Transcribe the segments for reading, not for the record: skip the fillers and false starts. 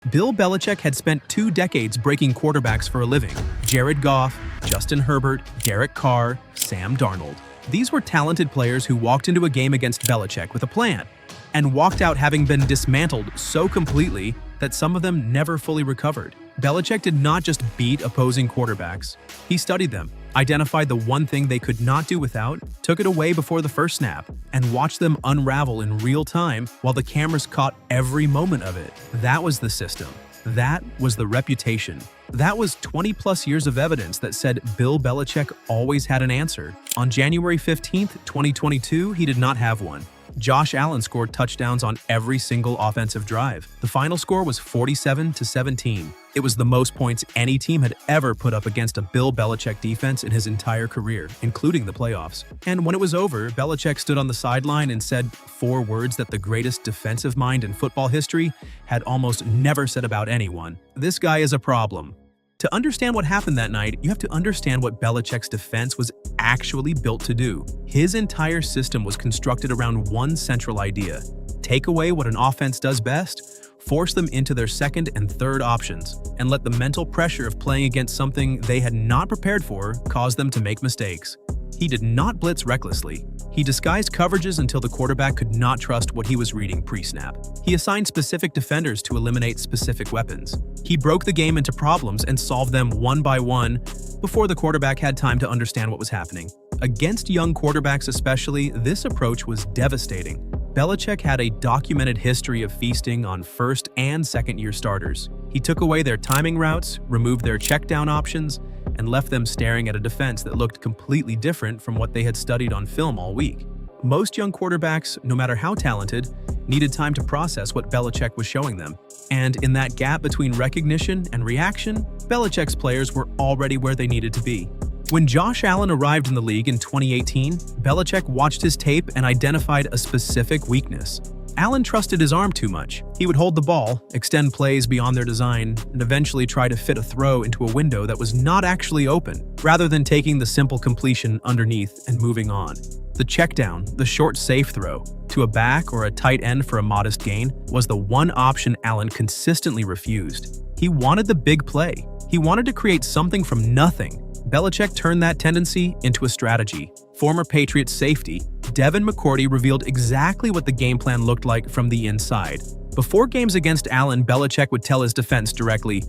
Bill Belichick had spent 2 decades breaking quarterbacks for a living. Jared Goff, Justin Herbert, Derek Carr, Sam Darnold. These were talented players who walked into a game against Belichick with a plan, and walked out having been dismantled so completely that some of them never fully recovered. Belichick did not just beat opposing quarterbacks. He studied them, identified the one thing they could not do without, took it away before the first snap, and watched them unravel in real time while the cameras caught every moment of it. That was the system. That was the reputation. That was 20-plus years of evidence that said Bill Belichick always had an answer. On January 15, 2022, he did not have one. Josh Allen scored touchdowns on every single offensive drive. The final score was 47-17. It was the most points any team had ever put up against a Bill Belichick defense in his entire career, including the playoffs. And when it was over, Belichick stood on the sideline and said 4 words that the greatest defensive mind in football history had almost never said about anyone. This guy is a problem. To understand what happened that night, you have to understand what Belichick's defense was actually built to do. His entire system was constructed around one central idea: take away what an offense does best, force them into their second and third options, and let the mental pressure of playing against something they had not prepared for cause them to make mistakes. He did not blitz recklessly. He disguised coverages until the quarterback could not trust what he was reading pre-snap. He assigned specific defenders to eliminate specific weapons. He broke the game into problems and solved them one by one before the quarterback had time to understand what was happening. Against young quarterbacks especially, this approach was devastating. Belichick had a documented history of feasting on first- and second-year starters. He took away their timing routes, removed their check-down options, and left them staring at a defense that looked completely different from what they had studied on film all week. Most young quarterbacks, no matter how talented, needed time to process what Belichick was showing them. And in that gap between recognition and reaction, Belichick's players were already where they needed to be. When Josh Allen arrived in the league in 2018, Belichick watched his tape and identified a specific weakness. Allen trusted his arm too much. He would hold the ball, extend plays beyond their design, and eventually try to fit a throw into a window that was not actually open, rather than taking the simple completion underneath and moving on. The check down, the short safe throw, to a back or a tight end for a modest gain, was the one option Allen consistently refused. He wanted the big play. He wanted to create something from nothing. Belichick turned that tendency into a strategy. Former Patriots safety Devin McCourty revealed exactly what the game plan looked like from the inside. Before games against Allen, Belichick would tell his defense directly,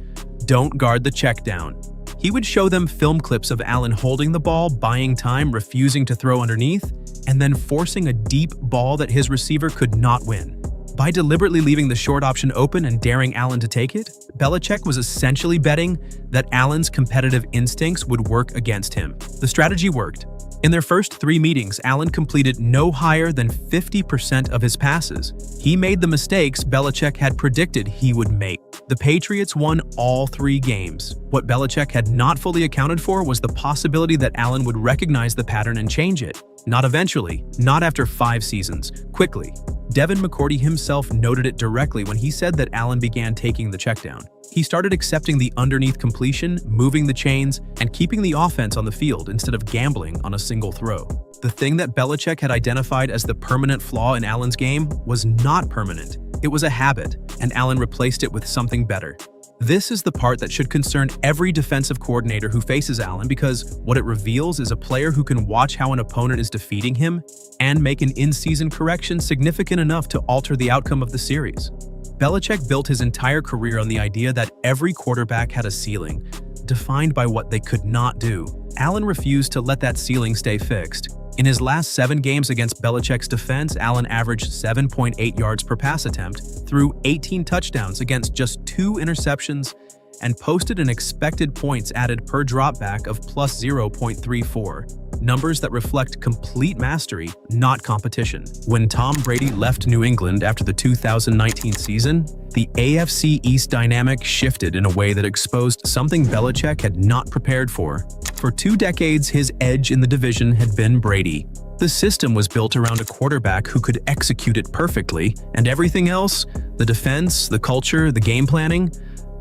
"Don't guard the check down." He would show them film clips of Allen holding the ball, buying time, refusing to throw underneath, and then forcing a deep ball that his receiver could not win. By deliberately leaving the short option open and daring Allen to take it, Belichick was essentially betting that Allen's competitive instincts would work against him. The strategy worked. In their first 3 meetings, Allen completed no higher than 50% of his passes. He made the mistakes Belichick had predicted he would make. The Patriots won all 3 games. What Belichick had not fully accounted for was the possibility that Allen would recognize the pattern and change it. Not eventually, not after 5 seasons, quickly. Devin McCourty himself noted it directly when he said that Allen began taking the checkdown. He started accepting the underneath completion, moving the chains, and keeping the offense on the field instead of gambling on a single throw. The thing that Belichick had identified as the permanent flaw in Allen's game was not permanent. It was a habit, and Allen replaced it with something better. This is the part that should concern every defensive coordinator who faces Allen, because what it reveals is a player who can watch how an opponent is defeating him and make an in-season correction significant enough to alter the outcome of the series. Belichick built his entire career on the idea that every quarterback had a ceiling, defined by what they could not do. Allen refused to let that ceiling stay fixed. In his last 7 games against Belichick's defense, Allen averaged 7.8 yards per pass attempt, threw 18 touchdowns against just 2 interceptions, and posted an expected points added per dropback of plus 0.34, numbers that reflect complete mastery, not competition. When Tom Brady left New England after the 2019 season, the AFC East dynamic shifted in a way that exposed something Belichick had not prepared for. For 2 decades, his edge in the division had been Brady. The system was built around a quarterback who could execute it perfectly, and everything else, the defense, the culture, the game planning,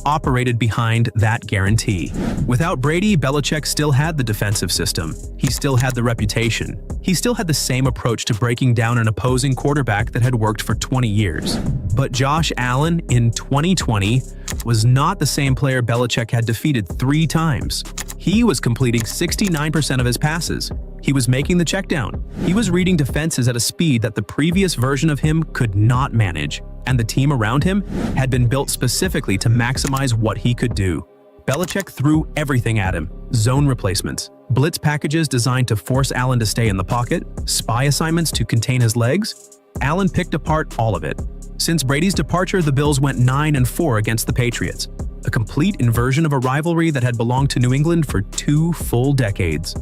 operated behind that guarantee. Without Brady, Belichick still had the defensive system. He still had the reputation. He still had the same approach to breaking down an opposing quarterback that had worked for 20 years. But Josh Allen in 2020 was not the same player Belichick had defeated 3 times. He was completing 69% of his passes. He was making the check down. He was reading defenses at a speed that the previous version of him could not manage. And the team around him had been built specifically to maximize what he could do. Belichick threw everything at him: zone replacements, blitz packages designed to force Allen to stay in the pocket, spy assignments to contain his legs. Allen picked apart all of it. Since Brady's departure, the Bills went 9-4 against the Patriots, a complete inversion of a rivalry that had belonged to New England for 2 full decades.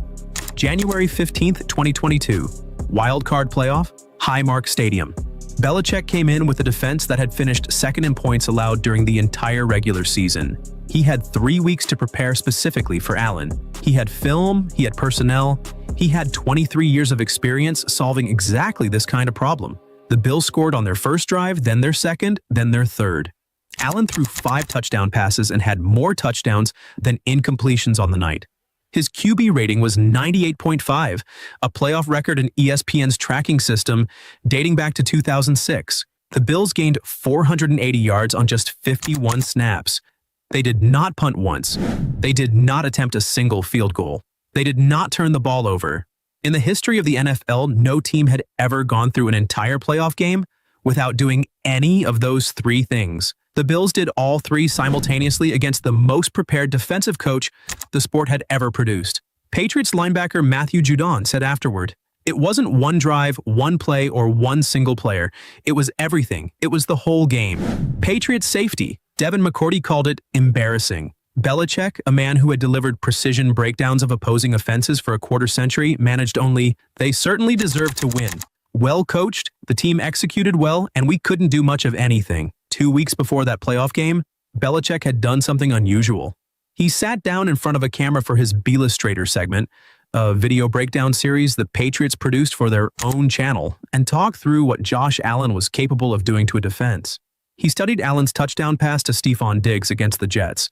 January 15, 2022, wildcard playoff, Highmark Stadium. Belichick came in with a defense that had finished second in points allowed during the entire regular season. He had 3 weeks to prepare specifically for Allen. He had film, he had personnel, he had 23 years of experience solving exactly this kind of problem. The Bills scored on their first drive, then their second, then their third. Allen threw 5 touchdown passes and had more touchdowns than incompletions on the night. His QB rating was 98.5, a playoff record in ESPN's tracking system dating back to 2006. The Bills gained 480 yards on just 51 snaps. They did not punt once. They did not attempt a single field goal. They did not turn the ball over. In the history of the NFL, no team had ever gone through an entire playoff game without doing any of those 3 things. The Bills did all 3 simultaneously against the most prepared defensive coach the sport had ever produced. Patriots linebacker Matthew Judon said afterward, "It wasn't one drive, one play, or one single player. It was everything. It was the whole game." Patriots safety Devin McCourty called it embarrassing. Belichick, a man who had delivered precision breakdowns of opposing offenses for a quarter century, managed only, "They certainly deserved to win. Well coached, the team executed well, and we couldn't do much of anything." 2 weeks before that playoff game, Belichick had done something unusual. He sat down in front of a camera for his Belustrator segment, a video breakdown series the Patriots produced for their own channel, and talked through what Josh Allen was capable of doing to a defense. He studied Allen's touchdown pass to Stephon Diggs against the Jets.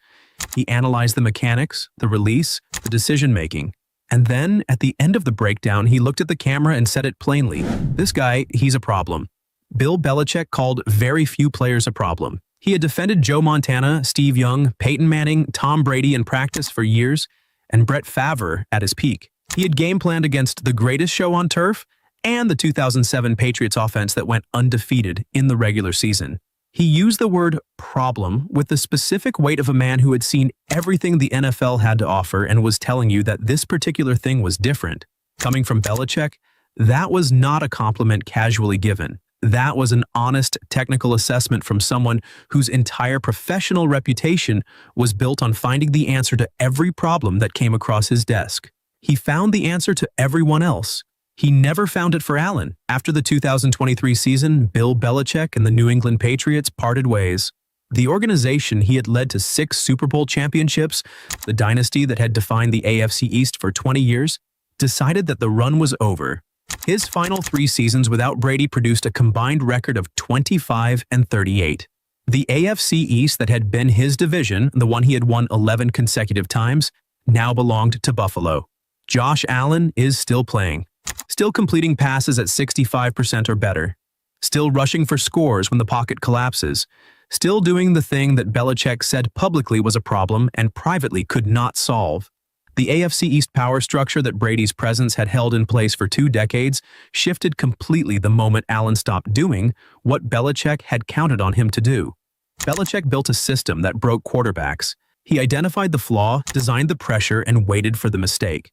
He analyzed the mechanics, the release, the decision-making. And then, at the end of the breakdown, he looked at the camera and said it plainly. "This guy, he's a problem." Bill Belichick called very few players a problem. He had defended Joe Montana, Steve Young, Peyton Manning, Tom Brady in practice for years, and Brett Favre at his peak. He had game planned against the greatest show on turf and the 2007 Patriots offense that went undefeated in the regular season. He used the word problem with the specific weight of a man who had seen everything the NFL had to offer and was telling you that this particular thing was different. Coming from Belichick, that was not a compliment casually given. That was an honest technical assessment from someone whose entire professional reputation was built on finding the answer to every problem that came across his desk. He found the answer to everyone else. He never found it for Allen. After the 2023 season, Bill Belichick and the New England Patriots parted ways. The organization he had led to 6 Super Bowl championships, the dynasty that had defined the AFC East for 20 years, decided that the run was over. His final 3 seasons without Brady produced a combined record of 25-38. The AFC East that had been his division, the one he had won 11 consecutive times, now belonged to Buffalo. Josh Allen is still playing, still completing passes at 65% or better, still rushing for scores when the pocket collapses, still doing the thing that Belichick said publicly was a problem and privately could not solve. The AFC East power structure that Brady's presence had held in place for 2 decades shifted completely the moment Allen stopped doing what Belichick had counted on him to do. Belichick built a system that broke quarterbacks. He identified the flaw, designed the pressure, and waited for the mistake.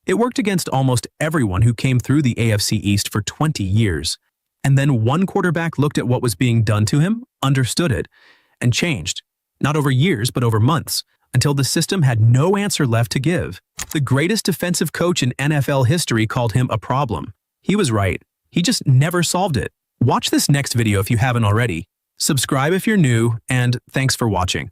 It worked against almost everyone who came through the AFC East for 20 years. And then one quarterback looked at what was being done to him, understood it, and changed. Not over years, but over months, until the system had no answer left to give. The greatest defensive coach in NFL history called him a problem. He was right. He just never solved it. Watch this next video if you haven't already. Subscribe if you're new, and thanks for watching.